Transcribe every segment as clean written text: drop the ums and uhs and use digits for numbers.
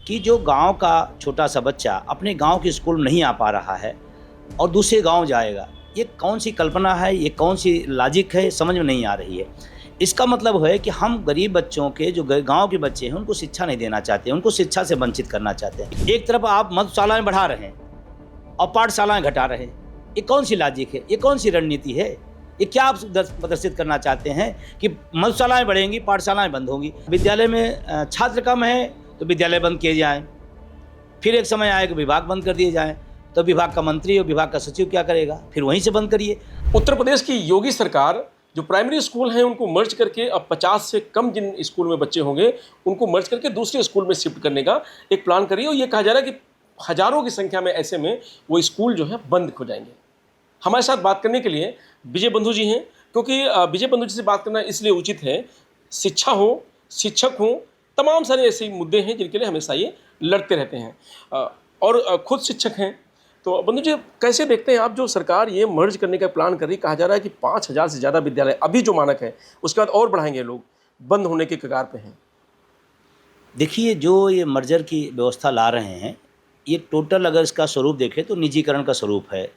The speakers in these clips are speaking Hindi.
कि जो गांव का छोटा सा बच्चा अपने गांव के स्कूल में नहीं आ पा रहा है और दूसरे गांव जाएगा, ये कौन सी कल्पना है, ये कौन सी लॉजिक है, समझ में नहीं आ रही है। इसका मतलब है कि हम गरीब बच्चों के जो गांव के बच्चे हैं उनको शिक्षा नहीं देना चाहते, उनको शिक्षा से वंचित करना चाहते हैं। एक तरफ आप मधुशालाएं बढ़ा रहे हैं और पाठशालाएं घटा रहे हैं, ये कौन सी लॉजिक है, ये कौन सी रणनीति है? ये क्या आप प्रदर्शित करना चाहते हैं कि मधुशालाएं बढ़ेंगी, पाठशालाएं बंद होंगी? विद्यालय में छात्र कम है तो विद्यालय बंद किए जाएं, फिर एक समय आए कि विभाग बंद कर दिए जाएं, तो विभाग का मंत्री और विभाग का सचिव क्या करेगा? फिर वहीं से बंद करिए। उत्तर प्रदेश की योगी सरकार जो प्राइमरी स्कूल हैं उनको मर्ज करके अब 50 से कम जिन स्कूल में बच्चे होंगे उनको मर्ज करके दूसरे स्कूल में शिफ्ट करने का एक प्लान करिए। और ये कहा जा रहा है कि हजारों की संख्या में ऐसे में वो स्कूल जो है बंद हो जाएंगे। हमारे साथ बात करने के लिए विजय बंधु जी हैं, क्योंकि विजय बंधु जी से बात करना इसलिए उचित है, शिक्षा हो, शिक्षक हो, तमाम सारे ऐसे मुद्दे हैं जिनके लिए हमेशा ये लड़ते रहते हैं और खुद शिक्षक हैं। तो बंधु जी, कैसे देखते हैं आप जो सरकार ये मर्ज करने का प्लान कर रही, कहा जा रहा है कि 5000 से ज़्यादा विद्यालय अभी जो मानक है उसके बाद और बढ़ाएंगे, लोग बंद होने के कगार पे हैं। देखिए, जो ये मर्जर की व्यवस्था ला रहे हैं, ये टोटल अगर इसका स्वरूप देखें तो निजीकरण का स्वरूप है।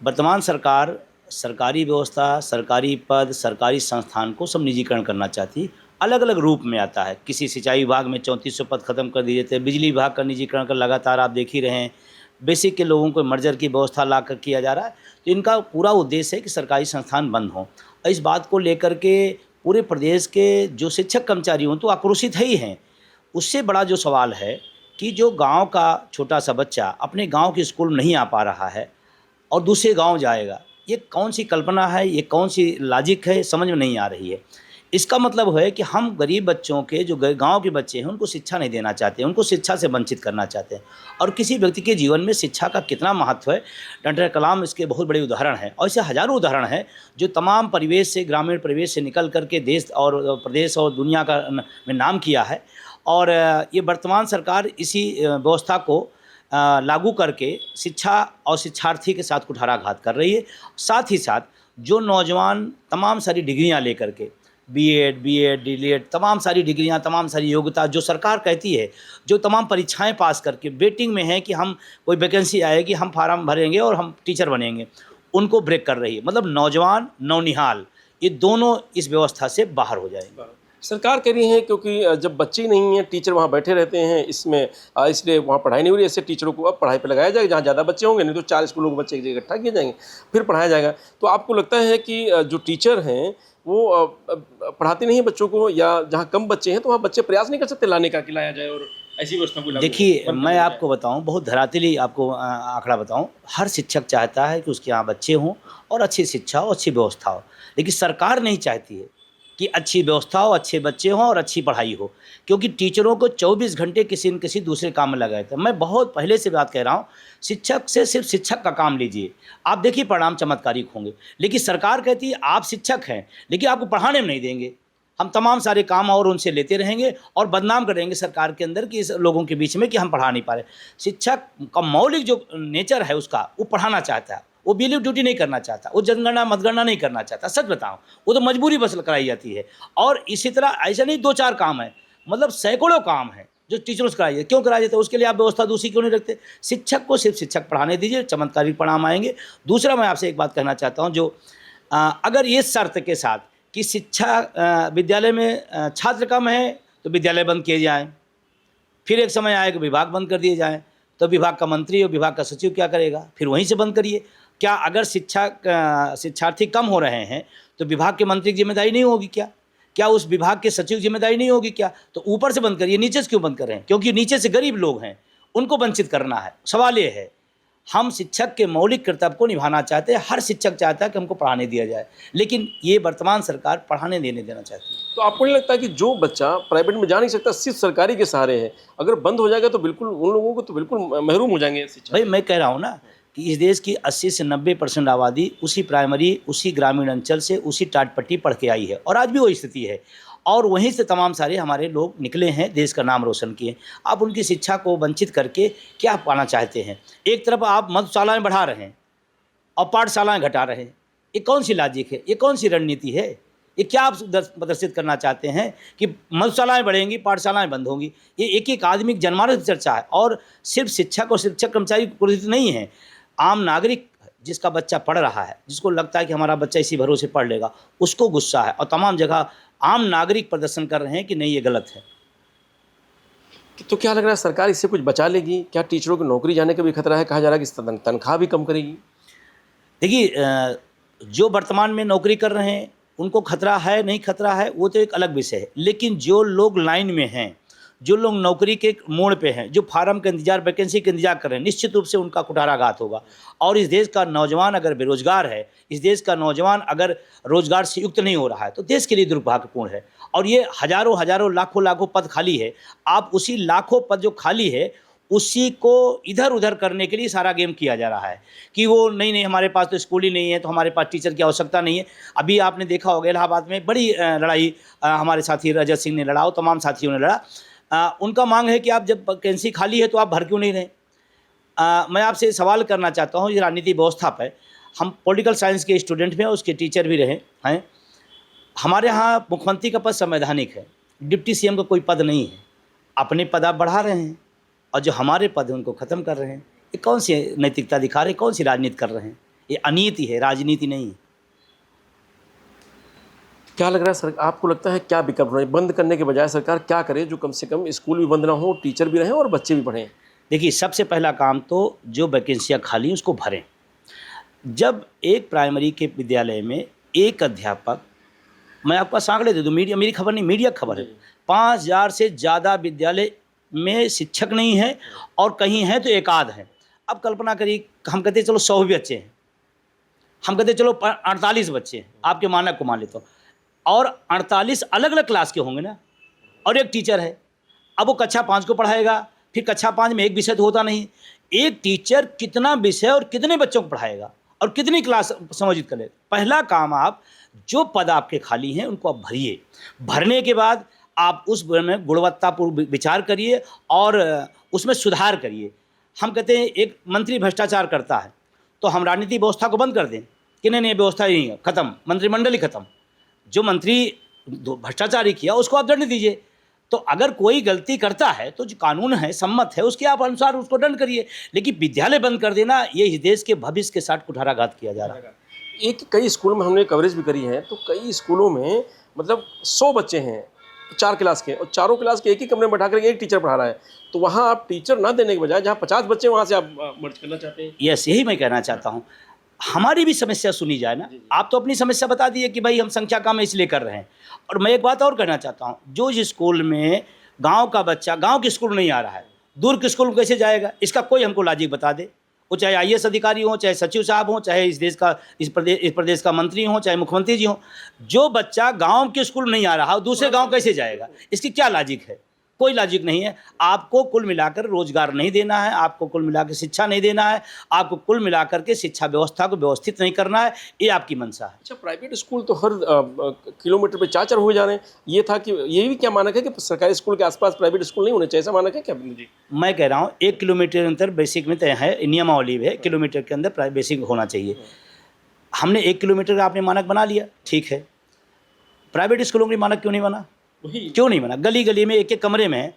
वर्तमान सरकार सरकारी व्यवस्था, सरकारी पद, सरकारी संस्थान को सब निजीकरण करना चाहती है। अलग अलग रूप में आता है। किसी सिंचाई विभाग में 3400 पद खत्म कर दिए थे, बिजली विभाग का निजीकरण कर लगातार आप देख ही रहे हैं। बेसिक के लोगों को मर्जर की व्यवस्था ला कर किया जा रहा है। तो इनका पूरा उद्देश्य है कि सरकारी संस्थान बंद हों। और इस बात को लेकर के पूरे प्रदेश के जो शिक्षक कर्मचारी हों तो आक्रोशित है ही हैं। उससे बड़ा जो सवाल है कि जो गांव का छोटा सा बच्चा अपने गांव के स्कूल में नहीं आ पा रहा है और दूसरे गांव जाएगा, ये कौन सी कल्पना है, ये कौन सी लॉजिक है, समझ में नहीं आ रही है। इसका मतलब है कि हम गरीब बच्चों के जो गांव के बच्चे हैं उनको शिक्षा नहीं देना चाहते, उनको शिक्षा से वंचित करना चाहते हैं। और किसी व्यक्ति के जीवन में शिक्षा का कितना महत्व है, डॉक्टर कलाम इसके बहुत बड़े उदाहरण हैं। और ऐसे हज़ारों उदाहरण हैं जो तमाम परिवेश से, ग्रामीण परिवेश से निकल करके देश और प्रदेश और दुनिया का में नाम किया है। और ये वर्तमान सरकार इसी व्यवस्था को लागू करके शिक्षा और शिक्षार्थी के साथ कुठाराघात कर रही है। साथ ही साथ जो नौजवान तमाम सारी डिग्रियां लेकर के बीएड, डीएलएड, तमाम सारी डिग्रियां, तमाम सारी योग्यता जो सरकार कहती है, जो तमाम परीक्षाएं पास करके वेटिंग में है कि हम कोई वैकेंसी आएगी, हम फार्म भरेंगे और हम टीचर बनेंगे, उनको ब्रेक कर रही है। मतलब नौजवान, नौनिहाल, ये दोनों इस व्यवस्था से बाहर हो जाएंगे। सरकार कह रही है क्योंकि जब बच्चे ही नहीं हैं, टीचर वहाँ बैठे रहते हैं, इसलिए वहाँ पढ़ाई नहीं हो रही। ऐसे टीचरों को अब पढ़ाई पे लगाया जाएगा जहाँ ज़्यादा बच्चे होंगे, नहीं तो 4 स्कूलों के बच्चे एक जगह इकट्ठा किए जाएंगे, फिर पढ़ाया जाएगा। तो आपको लगता है कि जो टीचर हैं वो पढ़ाते नहीं हैं बच्चों को, या जहाँ कम बच्चे हैं तो वहाँ बच्चे प्रयास नहीं कर सकते लाने का कि लाया जाए और ऐसी व्यवस्था को? देखिए, मैं आपको बताऊं, बहुत धरातली आपको आंकड़ा बताऊं, हर शिक्षक चाहता है कि उसके यहाँ बच्चे हों और अच्छी शिक्षा हो, अच्छी व्यवस्था हो। लेकिन सरकार नहीं चाहती है कि अच्छी व्यवस्था हो, अच्छे बच्चे हों और अच्छी पढ़ाई हो, क्योंकि टीचरों को 24 घंटे किसी न किसी दूसरे काम में लगाए थे। मैं बहुत पहले से बात कह रहा हूँ, शिक्षक से सिर्फ शिक्षक का काम लीजिए, आप देखिए परिणाम चमत्कारिक होंगे। लेकिन सरकार कहती है आप शिक्षक हैं लेकिन आपको पढ़ाने में नहीं देंगे, हम तमाम सारे काम और उनसे लेते रहेंगे और बदनाम करेंगे सरकार के अंदर कि इस लोगों के बीच में कि हम पढ़ा नहीं पा रहे। शिक्षक का मौलिक जो नेचर है उसका, वो पढ़ाना चाहता है, वो बिलीव ड्यूटी नहीं करना चाहता, वो जनगणना मतगणना नहीं करना चाहता। सच बताऊं, वो तो मजबूरी बस कराई जाती है। और इसी तरह ऐसा नहीं 2-4 काम है, मतलब सैकड़ों काम है जो टीचरों से कराई जाती है। क्यों कराई जाती है? उसके लिए आप व्यवस्था दूसरी क्यों नहीं रखते? शिक्षक को सिर्फ शिक्षक पढ़ाने दीजिए, चमत्कारिक परिणाम आएंगे। दूसरा, मैं आपसे एक बात कहना चाहता हूँ, जो अगर ये शर्त के साथ कि शिक्षा विद्यालय में छात्र कम है तो विद्यालय बंद किए जाएं, फिर एक समय आए कि विभाग बंद कर दिए जाएं, तो विभाग का मंत्री और विभाग का सचिव क्या करेगा? फिर वहीं से बंद करिए। क्या अगर शिक्षार्थी कम हो रहे हैं तो विभाग के मंत्री की जिम्मेदारी नहीं होगी क्या? क्या उस विभाग के सचिव की जिम्मेदारी नहीं होगी क्या? तो ऊपर से बंद करिए, नीचे से क्यों बंद कर रहे हैं? क्योंकि नीचे से गरीब लोग हैं, उनको वंचित करना है। सवाल ये है, हम शिक्षक के मौलिक कर्तव्य को निभाना चाहते हैं। हर शिक्षक चाहता है कि हमको पढ़ाने दिया जाए, लेकिन ये वर्तमान सरकार पढ़ाने देना चाहती है। तो आपको नहीं लगता कि जो बच्चा प्राइवेट में जा नहीं सकता, सिर्फ सरकारी के सहारे है, अगर बंद हो जाएगा तो बिल्कुल उन लोगों को तो बिल्कुल महरूम हो जाएंगे शिक्षा? भाई, मैं कह रहा हूँ ना कि इस देश की 80 से 90% आबादी उसी प्राइमरी, उसी ग्रामीण अंचल से, उसी टाटपट्टी पढ़ के आई है और आज भी वही स्थिति है। और वहीं से तमाम सारे हमारे लोग निकले हैं, देश का नाम रोशन किए। आप उनकी शिक्षा को वंचित करके क्या पाना चाहते हैं? एक तरफ आप मधुशालाएं बढ़ा रहे हैं और पाठशालाएं घटा रहे हैं, ये कौन सी लॉजिक है, ये कौन सी रणनीति है? ये क्या आप प्रदर्शित करना चाहते हैं कि मधुशालाएँ बढ़ेंगी, पाठशालाएँ बंद होंगी? ये एक-एक आदमी की जनमानस की चर्चा है और सिर्फ शिक्षक और शिक्षक कर्मचारी की कुरीति नहीं है। आम नागरिक जिसका बच्चा पढ़ रहा है, जिसको लगता है कि हमारा बच्चा इसी भरोसे पढ़ लेगा, उसको गुस्सा है और तमाम जगह आम नागरिक प्रदर्शन कर रहे हैं कि नहीं ये गलत है। तो क्या लग रहा है सरकार इससे कुछ बचा लेगी? क्या टीचरों की नौकरी जाने का भी खतरा है? कहा जा रहा है कि तनख्वाह भी कम करेगी। देखिए जो वर्तमान में नौकरी कर रहे हैं उनको खतरा है नहीं खतरा है वो तो एक अलग विषय है, लेकिन जो लोग लाइन में हैं, जो लोग नौकरी के मोड़ पे हैं, जो फार्म का इंतजार, वैकेंसी का इंतजार कर रहे हैं, निश्चित रूप से उनका कुठाराघात होगा। और इस देश का नौजवान अगर बेरोजगार है, इस देश का नौजवान अगर रोजगार से युक्त नहीं हो रहा है तो देश के लिए दुर्भाग्यपूर्ण है। और ये हजारों हजारों लाखों लाखों पद खाली है, आप उसी लाखों पद जो खाली है उसी को इधर उधर करने के लिए सारा गेम किया जा रहा है कि वो नहीं हमारे पास तो स्कूल ही नहीं है, तो हमारे पास टीचर की आवश्यकता नहीं है। अभी आपने देखा होगा इलाहाबाद में बड़ी लड़ाई हमारे साथी रजत सिंह ने लड़ा और तमाम साथियों ने लड़ा। उनका मांग है कि आप जब वैकेंसी खाली है तो आप भर क्यों नहीं रहे। मैं आपसे सवाल करना चाहता हूँ, ये राजनीति व्यवस्था पर, हम पॉलिटिकल साइंस के स्टूडेंट भी हैं, उसके टीचर भी रहे हैं। हमारे यहाँ मुख्यमंत्री का पद संवैधानिक है, डिप्टी सीएम का कोई पद नहीं है। अपने पद आप बढ़ा रहे हैं और जो हमारे पद हैं उनको ख़त्म कर रहे हैं। ये कौन सी नैतिकता दिखा रहे हैं, कौन सी राजनीति कर रहे हैं? ये अनीति है, राजनीति नहीं है। क्या लग रहा है सर, आपको लगता है क्या विकल्प रहे? बंद करने के बजाय सरकार क्या करे जो कम से कम स्कूल भी बंद ना हो, टीचर भी रहें और बच्चे भी पढ़ें? देखिए सबसे पहला काम तो जो वैकेंसियाँ खाली हैं उसको भरें। जब एक प्राइमरी के विद्यालय में एक अध्यापक, मैं आपका आंकड़े दे दूँ, मीडिया मेरी खबर नहीं, मीडिया खबर है, 5000 से ज़्यादा विद्यालय में शिक्षक नहीं है और कहीं हैं तो एक आध है। अब कल्पना करिए, हम कहते चलो 100 भी बच्चे हैं, हम कहते चलो 48 बच्चे हैं, आपके मानक को मान लेता हूँ, और 48 अलग अलग क्लास के होंगे ना, और एक टीचर है। अब वो कक्षा 5 को पढ़ाएगा, फिर कक्षा 5 में एक विषय तो होता नहीं, एक टीचर कितना विषय और कितने बच्चों को पढ़ाएगा और कितनी क्लास समायोजित करेगा। पहला काम, आप जो पद आपके खाली हैं उनको आप भरिए। भरने के बाद आप उस में गुणवत्तापूर्ण विचार करिए और उसमें सुधार करिए। हम कहते हैं एक मंत्री भ्रष्टाचार करता है तो हम राजनीतिक व्यवस्था को बंद कर दें कि नहीं व्यवस्था ही नहीं है, खत्म, मंत्रिमंडल ही खत्म। जो मंत्री भ्रष्टाचारी किया उसको आप दंड दीजिए। तो अगर कोई गलती करता है तो जो कानून है, सम्मत है, उसके आप अनुसार उसको दंड करिए। लेकिन विद्यालय बंद कर देना, ये इस देश के भविष्य के साथ कुठाराघात किया जा रहा है। कई स्कूलों में हमने कवरेज भी करी है, तो कई स्कूलों में मतलब 100 बच्चे हैं 4 क्लास के, और चारों क्लास के एक ही कमरे में बैठा कर एक टीचर पढ़ा रहा है। तो वहाँ आप टीचर ना देने के बजाय जहाँ 50 बच्चे वहाँ से आप मर्ज करना चाहते हैं। यस, यही मैं कहना चाहता हूँ, हमारी भी समस्या सुनी जाए ना। आप तो अपनी समस्या बता दिए कि भाई हम संख्या कम है इसलिए कर रहे हैं। और मैं एक बात और कहना चाहता हूँ, जो जिस स्कूल में गांव का बच्चा गांव के स्कूल नहीं आ रहा है, दूर के स्कूल में कैसे जाएगा? इसका कोई हमको लॉजिक बता दे। वो चाहे आईएएस अधिकारी हो, चाहे सचिव साहब हो, चाहे इस प्रदेश का मंत्री हो, चाहे मुख्यमंत्री जी हो, जो बच्चा गांव के स्कूल नहीं आ रहा दूसरे गांव कैसे जाएगा? इसकी क्या लॉजिक है? कोई लॉजिक नहीं है। आपको कुल मिलाकर रोजगार नहीं देना है, आपको कुल मिलाकर शिक्षा नहीं देना है, आपको कुल मिलाकर के शिक्षा व्यवस्था को व्यवस्थित नहीं करना है, ये आपकी मंशा है। अच्छा, प्राइवेट स्कूल तो हर किलोमीटर पे 4 हो जा रहे हैं। ये था कि ये भी क्या मानक है कि सरकारी स्कूल के आसपास प्राइवेट स्कूल नहीं होने चाहिए, ऐसा मानक है क्या? जी, मैं कह रहा हूँ 1 किलोमीटर अंतर बेसिक में तय है, नियमावली है, किलोमीटर के अंदर बेसिक होना चाहिए। हमने 1 किलोमीटर का आपने मानक बना लिया, ठीक है, प्राइवेट स्कूलों के मानक क्यों नहीं बना? क्यों नहीं बना? गली गली में एक एक कमरे में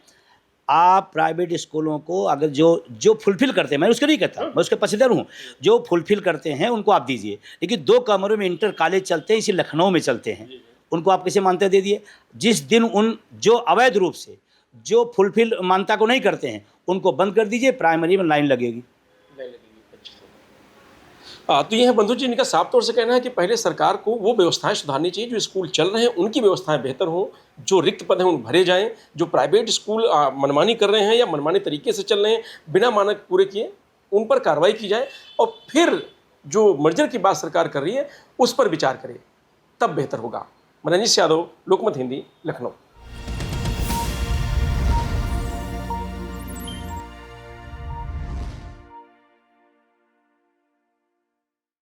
आप प्राइवेट स्कूलों को अगर जो फुलफिल करते हैं, मैं उसको नहीं कहता, मैं उसके पक्षधर हूँ, जो फुलफिल करते हैं उनको आप दीजिए। लेकिन 2 कमरों में इंटर कॉलेज चलते हैं, इसी लखनऊ में चलते हैं, उनको आप कैसे मान्यता दे दिए? जिस दिन उन जो अवैध रूप से जो फुलफिल मान्यता को नहीं करते हैं उनको बंद कर दीजिए, प्राइमरी में लाइन लगेगी। तो ये है बंधु जी, इनका साफ तौर से कहना है कि पहले सरकार को वो व्यवस्थाएं सुधारनी चाहिए, जो स्कूल चल रहे हैं उनकी व्यवस्थाएं बेहतर हों, जो रिक्त पद हैं उन भरे जाएं, जो प्राइवेट स्कूल मनमानी कर रहे हैं या मनमानी तरीके से चल रहे हैं बिना मानक पूरे किए, उन पर कार्रवाई की जाए, और फिर जो मर्जर की बात सरकार कर रही है उस पर विचार करे, तब बेहतर होगा। मनंजीत यादव, लोकमत हिंदी, लखनऊ।